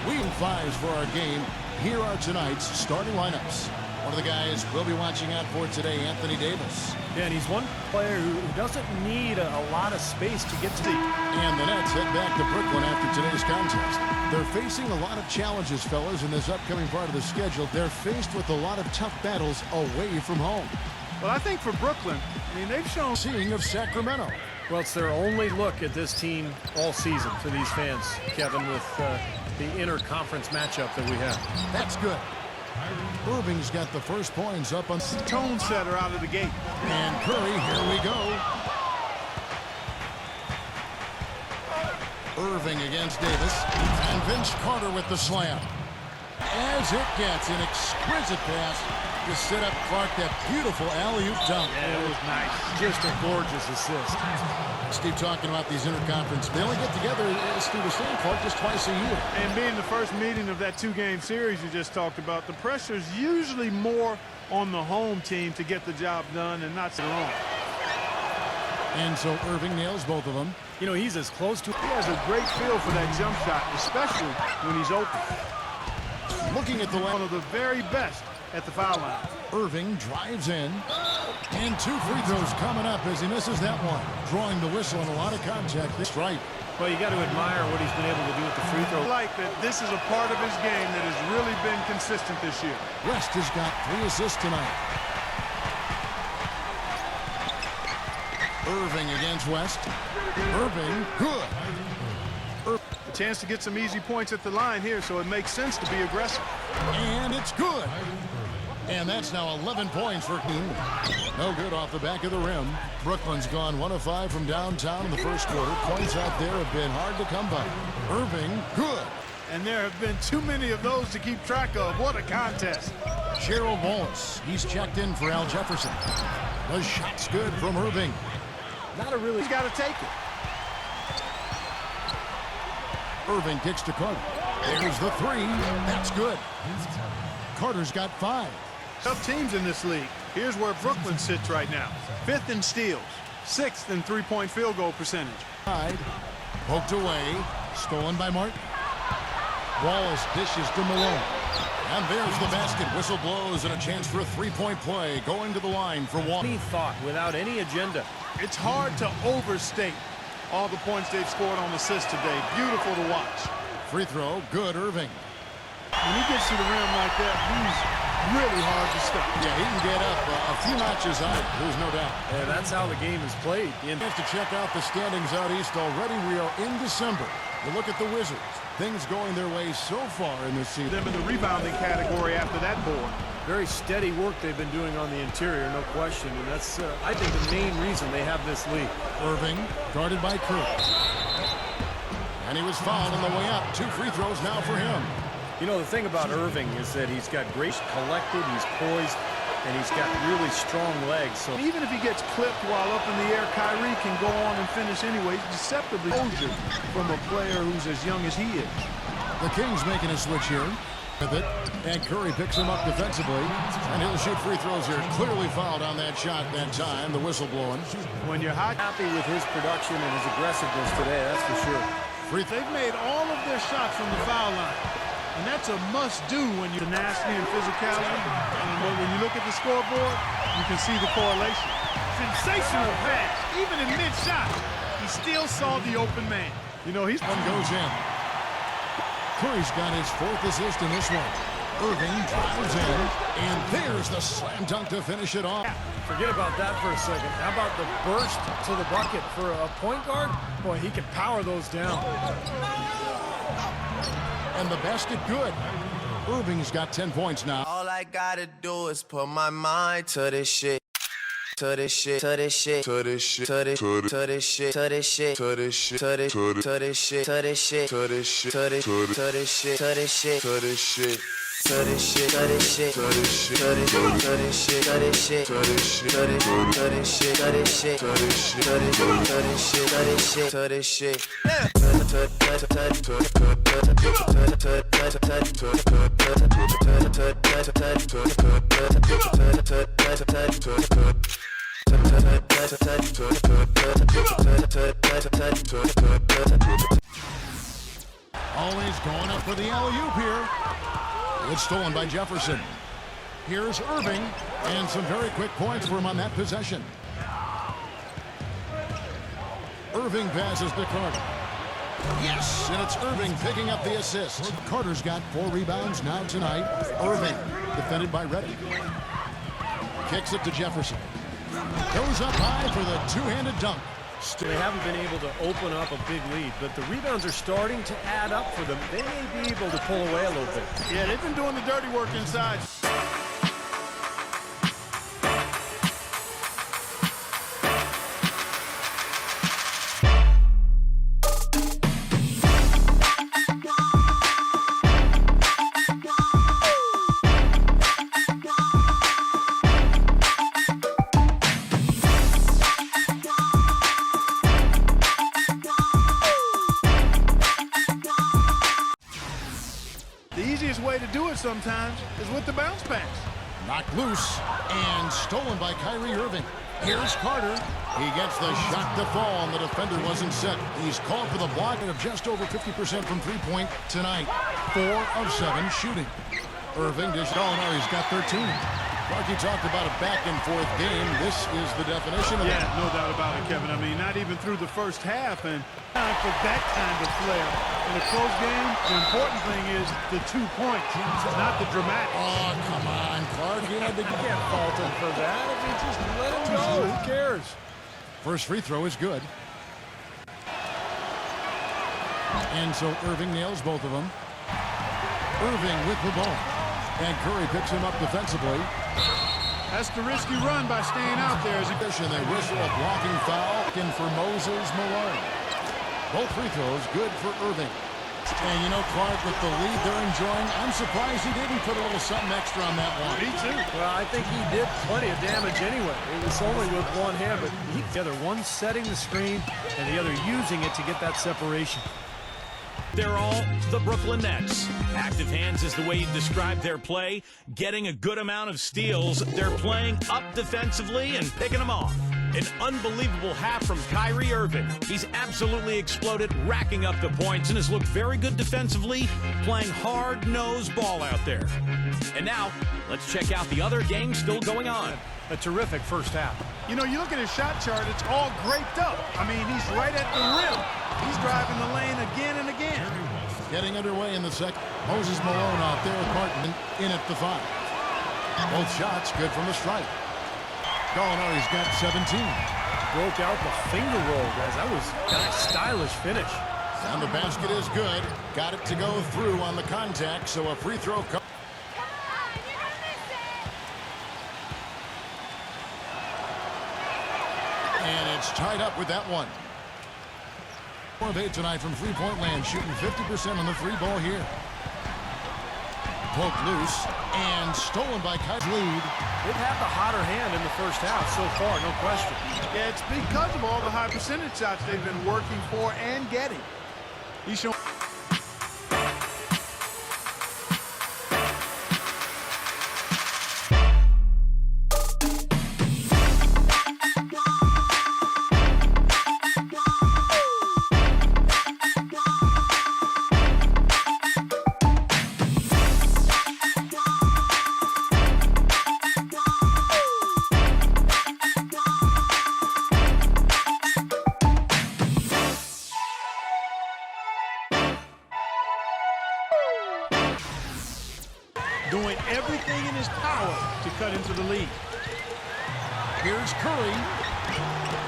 We in fives for our game. Here are tonight's starting lineups. One of the guys we'll be watching out for today, Anthony Davis. Yeah, and he's one player who doesn't need a lot of space to get to the... And the Nets head back to Brooklyn after today's contest. They're facing a lot of challenges, fellas, in this upcoming part of the schedule. They're faced with a lot of tough battles away from home. Well, I think for Brooklyn, I mean, they've shown... Seeing of Sacramento. Well, it's their only look at this team all season for these fans, Kevin, with the interconference matchup that we have. That's good. Irving's got the first points up on... Tone setter out of the gate. And Curry, here we go. Irving against Davis. And Vince Carter with the slam. As it gets an exquisite pass to set up Clark, that beautiful alley-oop dunk. Yeah, it was nice. Just a gorgeous assist. Steve talking about these interconference. They only get together, as Steve was saying, Clark, just twice a year. And being the first meeting of that two-game series you just talked about, the pressure's usually more on the home team to get the job done and not so long. And so Irving nails both of them. You know, he's as close to... He has a great feel for that jump shot, especially when he's open. Looking at the line. One of the very best at the foul line. Irving drives in. And two free throws coming up as he misses that one. Drawing the whistle and a lot of contact. This strike. Well, you got to admire what he's been able to do with the free throw. I like that this is a part of his game that has really been consistent this year. West has got 3 assists tonight. Irving against West. Irving, good. A chance to get some easy points at the line here, so it makes sense to be aggressive. And it's good. And that's now 11 points for King. No good off the back of the rim. Brooklyn's gone 1 of 5 from downtown in the first quarter. Points out there have been hard to come by. Irving, good. And there have been too many of those to keep track of. What a contest. Gerald Wallace, he's checked in for Al Jefferson. The shot's good from Irving. Not a really... He's got to take it. Irving kicks to Carter. There's the 3. That's good. Carter's got 5. Tough teams in this league. Here's where Brooklyn sits right now. 5th in steals. 6th in three-point field goal percentage. Poked away. Stolen by Martin. Wallace dishes to Malone. And there's the basket. Whistle blows and a chance for a three-point play. Going to the line for one. Any thought, without any agenda. It's hard to overstate all the points they've scored on assists today. Beautiful to watch. Free throw. Good, Irving. When he gets to the rim like that, he's really hard to stop. Yeah, he can get up a few notches high. There's no doubt. Yeah, that's how the game is played. Have to check out the standings out east already. We are in December. You look at the Wizards. Things going their way so far in this season. Them in the rebounding category after that board. Very steady work they've been doing on the interior, no question. And that's, I think, the main reason they have this lead. Irving, guarded by Curry. And he was fouled on the way up. 2 free throws now for him. You know, the thing about Irving is that he's got great collected, he's poised, and he's got really strong legs. So even if he gets clipped while up in the air, Kyrie can go on and finish anyway. He's deceptively exposure from a player who's as young as he is. The Kings making a switch here with it, and Curry picks him up defensively, and he'll shoot free throws here. Clearly fouled on that shot that time. The whistle blowing. When you're hot, happy with his production and his aggressiveness today, that's for sure. They've made all of their shots from the foul line. And that's a must-do when you're nasty and physicality. And when you look at the scoreboard, you can see the correlation. Sensational pass. Even in mid-shot, he still saw the open man. You know, he's... One goes in. Curry's got his 4th assist in this one. Irving drives in, and there's the slam dunk to finish it off. Forget about that for a second. How about the burst to the bucket for a point guard? Boy, he can power those down. And the basket good. Irving's got 10 points now. All I gotta do is put my mind to this shit. To this shit, to this shit, to this shit, to this shit, to this shit, to this shit, to this shit, to this shit, to this shit, to this shit, to this shit, to this shit, to this shit, to this shit, to this shit. To this shit, to this shit, to this shit, to this shit, to this shit, to this shit, to this shit, to this shit, to this shit, to this shit, to this shit, to this shit, to this shit, Always going up for the alley-oop here. It's stolen by Jefferson. Here's Irving, and some very quick points for him on that possession. Irving passes to Carter. Yes, and it's Irving picking up the assist. Carter's got 4 rebounds now tonight. Irving, defended by Reddick. Kicks it to Jefferson. Goes up high for the two-handed dunk. They haven't been able to open up a big lead, but the rebounds are starting to add up for them. They may be able to pull away a little bit. Yeah, they've been doing the dirty work inside. The easiest way to do it sometimes is with the bounce pass. Knocked loose and stolen by Kyrie Irving. Here's Carter. He gets the shot to fall, and the defender wasn't set. He's called for the block of just over 50% from three-point tonight. 4 of 7 shooting. Irving dished. Oh, no, he's got 13. Clarky talked about a back-and-forth game. This is the definition of it. Yeah, no doubt about it, Kevin. I mean, not even through the first half, and time for that kind of flair. In a close game, the important thing is the 2 points, not the dramatic. Oh, come on, Clark. You Can't fault him for that. If you just let him go, who cares? First free throw is good. And so Irving nails both of them. Irving with the ball. And Curry picks him up defensively. That's the risky run by staying out there. As he And they whistle a blocking foul in for Moses Malone. Both free throws good for Irving. And you know, Clark, with the lead they're enjoying, I'm surprised he didn't put a little something extra on that one. Me too. Well, I think he did plenty of damage anyway. It was only with one hand, but he together, one setting the screen and the other using it to get that separation. They're all the Brooklyn Nets. Active hands is the way you describe their play. Getting a good amount of steals. They're playing up defensively and picking them off. An unbelievable half from Kyrie Irving. He's absolutely exploded, racking up the points, and has looked very good defensively, playing hard-nosed ball out there. And now, let's check out the other games still going on. A terrific first half. You know, you look at his shot chart, it's all graped up. I mean, he's right at the rim. He's driving the lane again and again. Getting underway in the second. Moses Malone out there with Martin in at the 5. Both shots good from the stripe. Gallinari's got 17. Broke out the finger roll, guys. That was kind of a stylish finish. And the basket is good. Got it to go through on the contact, so a free throw comes. And it's tied up with that one. 4 of 8 tonight from three-point land, shooting 50% on the 3-ball here. Poked loose and stolen by Kyrie. Lead. They've had the hotter hand in the first half so far, no question. Yeah, it's because of all the high percentage shots they've been working for and getting. He's showing. Doing everything in his power to cut into the lead. Here's Curry.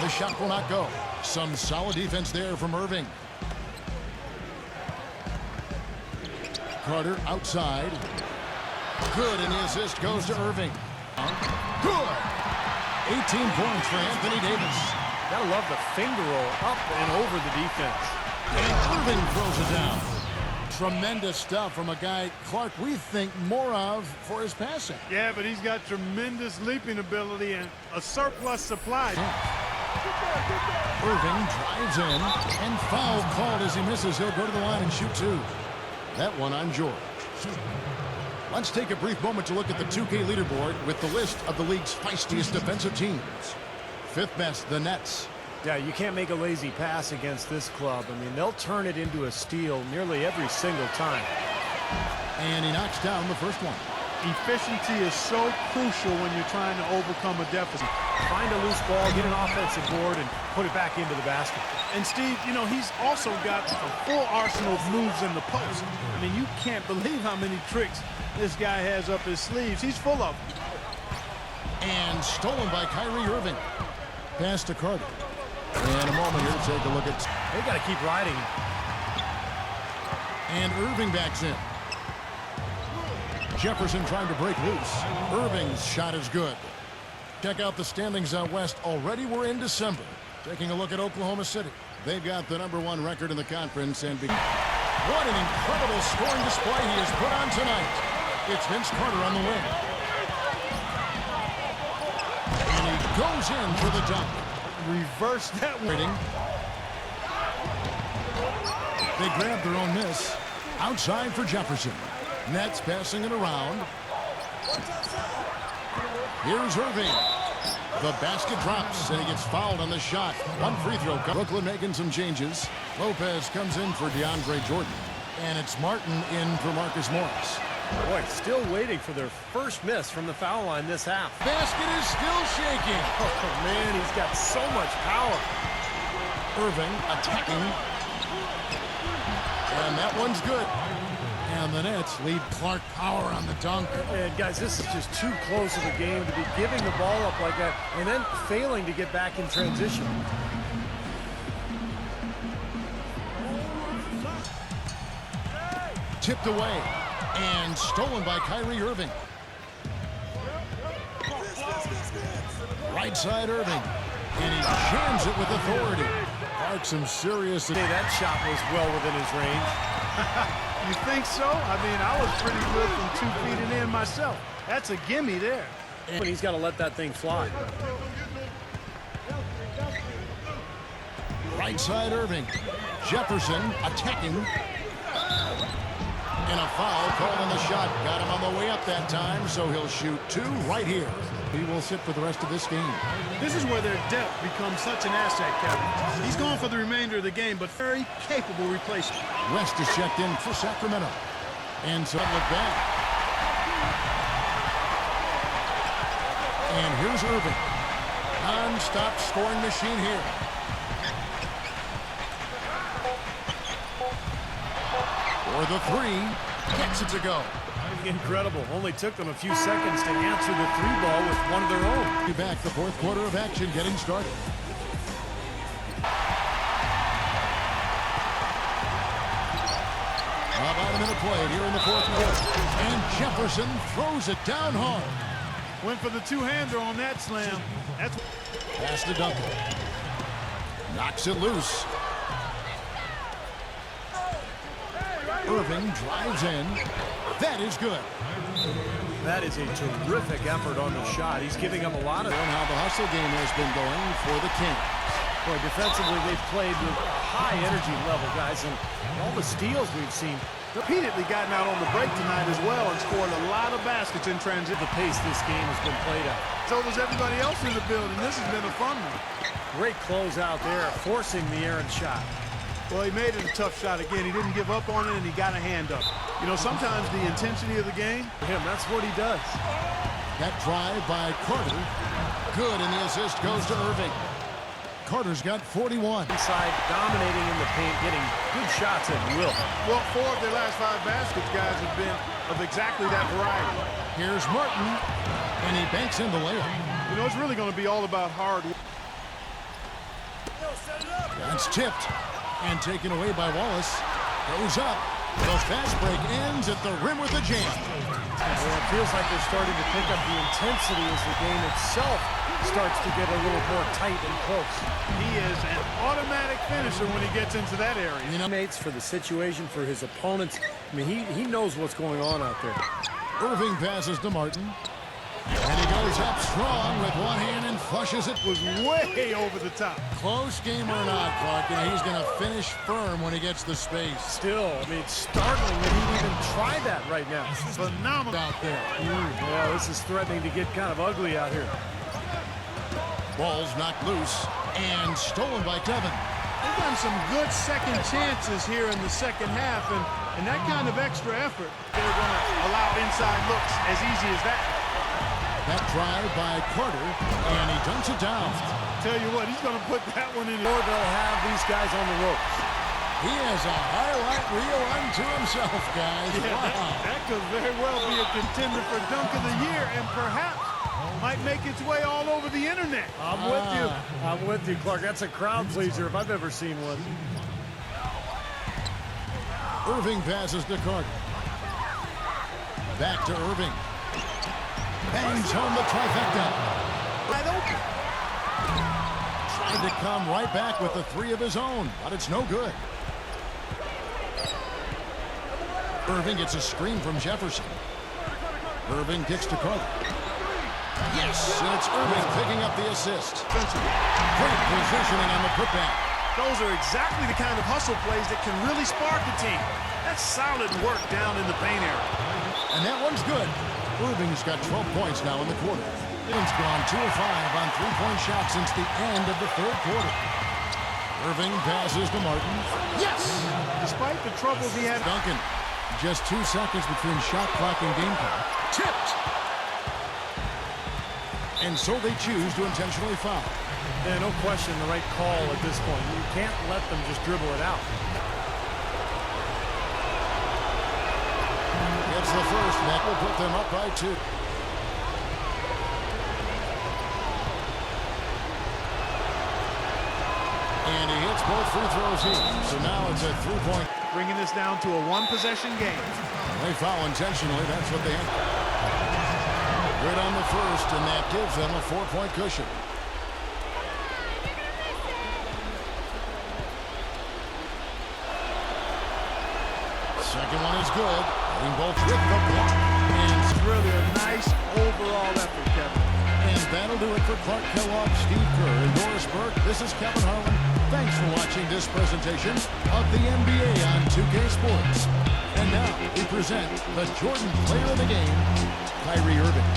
The shot will not go. Some solid defense there from Irving. Carter outside. Good, and the assist goes to Irving. Good. 18 points for Anthony Davis. Gotta love the finger roll up and over the defense. And Irving throws it down. Tremendous stuff from a guy, Clark, we think more of for his passing. Yeah, but he's got tremendous leaping ability and a surplus supply. Irving drives in, and foul called as he misses. He'll go to the line and shoot 2. That one on George. Let's take a brief moment to look at the 2K leaderboard with the list of the league's feistiest defensive teams. 5th best, the Nets. Yeah, you can't make a lazy pass against this club. I mean, they'll turn it into a steal nearly every single time. And he knocks down the first one. Efficiency is so crucial when you're trying to overcome a deficit. Find a loose ball, get an offensive board, and put it back into the basket. And Steve, you know, he's also got a full arsenal of moves in the post. I mean, you can't believe how many tricks this guy has up his sleeves. He's full of them. And stolen by Kyrie Irving. Pass to Carter. And a moment here to take a look at... They got to keep riding. And Irving backs in. Jefferson trying to break loose. Irving's shot is good. Check out the standings out west. Already we're in December. Taking a look at Oklahoma City. They've got the #1 record in the conference. And what an incredible scoring display he has put on tonight. It's Vince Carter on the wing. And he goes in for the dunk. Reverse that waiting. They grab their own miss. Outside for Jefferson. Nets passing it around. Here's Irving. The basket drops, and he gets fouled on the shot. One free throw. Brooklyn making some changes. Lopez comes in for DeAndre Jordan. And it's Martin in for Marcus Morris. Boy, still waiting for their first miss from the foul line this half. Basket is still shaking. Oh, man, he's got so much power. Irving attacking. And that one's good. And the Nets lead Clark Power on the dunk. And guys, this is just too close of a game to be giving the ball up like that and then failing to get back in transition. Tipped away and stolen by Kyrie Irving. Right side Irving. And he jams it with authority. Clark, some serious... Hey, that shot was well within his range. You think so? I mean, I was pretty good from 2 feet and in myself. That's a gimme there. And he's got to let that thing fly. Right side Irving. Jefferson attacking. And a foul called on the shot. Got him on the way up that time, so he'll shoot 2 right here. He will sit for the rest of this game. This is where their depth becomes such an asset, Kevin. He's gone for the remainder of the game, but very capable replacement. West is checked in for Sacramento. And so look back. And here's Irving. Non-stop scoring machine here. For the 3. Gets it to go. Incredible. Only took them a few seconds to answer the 3-ball with one of their own. Be back, the 4th quarter of action getting started. About a minute played here in the 4th quarter. And Jefferson throws it down hard. Went for the two-hander on that slam. That's Pass to Duncan. Knocks it loose. Irving drives in. That is good. That is a terrific effort on the shot. He's giving them a lot of... And how the hustle game has been going for the Kings. Boy, defensively, they've played with a high energy level, guys, and all the steals we've seen. repeatedly gotten out on the break tonight as well and scored a lot of baskets in transit. The pace this game has been played at. So does everybody else in the building. This has been a fun one. Great close out there, forcing the errant shot. Well, he made it a tough shot again. He didn't give up on it, and he got a hand up. You know, sometimes the intensity of the game, For him, that's what he does. That drive by Carter. Good, and the assist goes to Irving. Carter's got 41. Inside, dominating in the paint, getting good shots at will. well, 4 of their last 5 baskets, guys, have been of exactly that variety. Here's Martin, and he banks in the layup. You know, it's really going to be all about hard work. That's tipped and taken away by Wallace. Goes up. The fast break ends at the rim with a jam. Well, it feels like they're starting to pick up the intensity as the game itself starts to get a little more tight and close. He is an automatic finisher when he gets into that area. You know, Teammates for the situation, for his opponents. I mean, he knows what's going on out there. Irving passes to Martin. And he goes up strong with one hand and flushes it. Was way over the top. Close game or not, Clark, he's going to finish firm when he gets the space. Still, I mean, it's startling that he'd even try that right now. Phenomenal. Out there. Yeah, this is threatening to get kind of ugly out here. Ball's knocked loose and stolen by Kevin. They've gotten some good second chances here in the second half, and that kind of extra effort, they're going to allow inside looks as easy as that. That try by Carter, and he dunks it down. Tell you what, he's going to put that one in. Or they'll have these guys on the ropes. He has a highlight reel unto himself, guys. Yeah, Wow. that could very well be a contender for Dunk of the Year, and perhaps might make its way all over the internet. I'm with you. I'm with you, Clark. That's a crowd pleaser if I've ever seen one. Irving passes to Carter. Back to Irving. Bangs home the trifecta. Wide open. Tried to come right back with the three of his own, but it's no good. Irving gets a screen from Jefferson. Irving kicks to Carter. Yes, and it's Irving picking up the assist. Great positioning on the putback. Those are exactly the kind of hustle plays that can really spark a team. That's solid work down in the paint area. And that one's good. Irving's got 12 points now in the quarter. Irving's gone 2 of 5 on three-point shots since the end of the third quarter. Irving passes to Martin. Yes! Despite the troubles he had. Duncan. Just 2 seconds between shot clock and game clock. Tipped! And so they choose to intentionally foul. Yeah, no question the right call at this point. You can't let them just dribble it out. It's the first, and that will put them up by 2. And he hits both free throws here. So now it's a 3-point. Bringing this down to a one-possession game. They foul intentionally. That's what they have. Good on the first, and that gives them a 4-point cushion. Second one is good. Hitting both with the block. And It's really a nice overall effort, Kevin. And that'll do it for Clark Kellogg, Steve Kerr, and Doris Burke. This is Kevin Harlan. Thanks for watching this presentation of the NBA on 2K Sports. And now we present the Jordan Player of the Game, Kyrie Irving.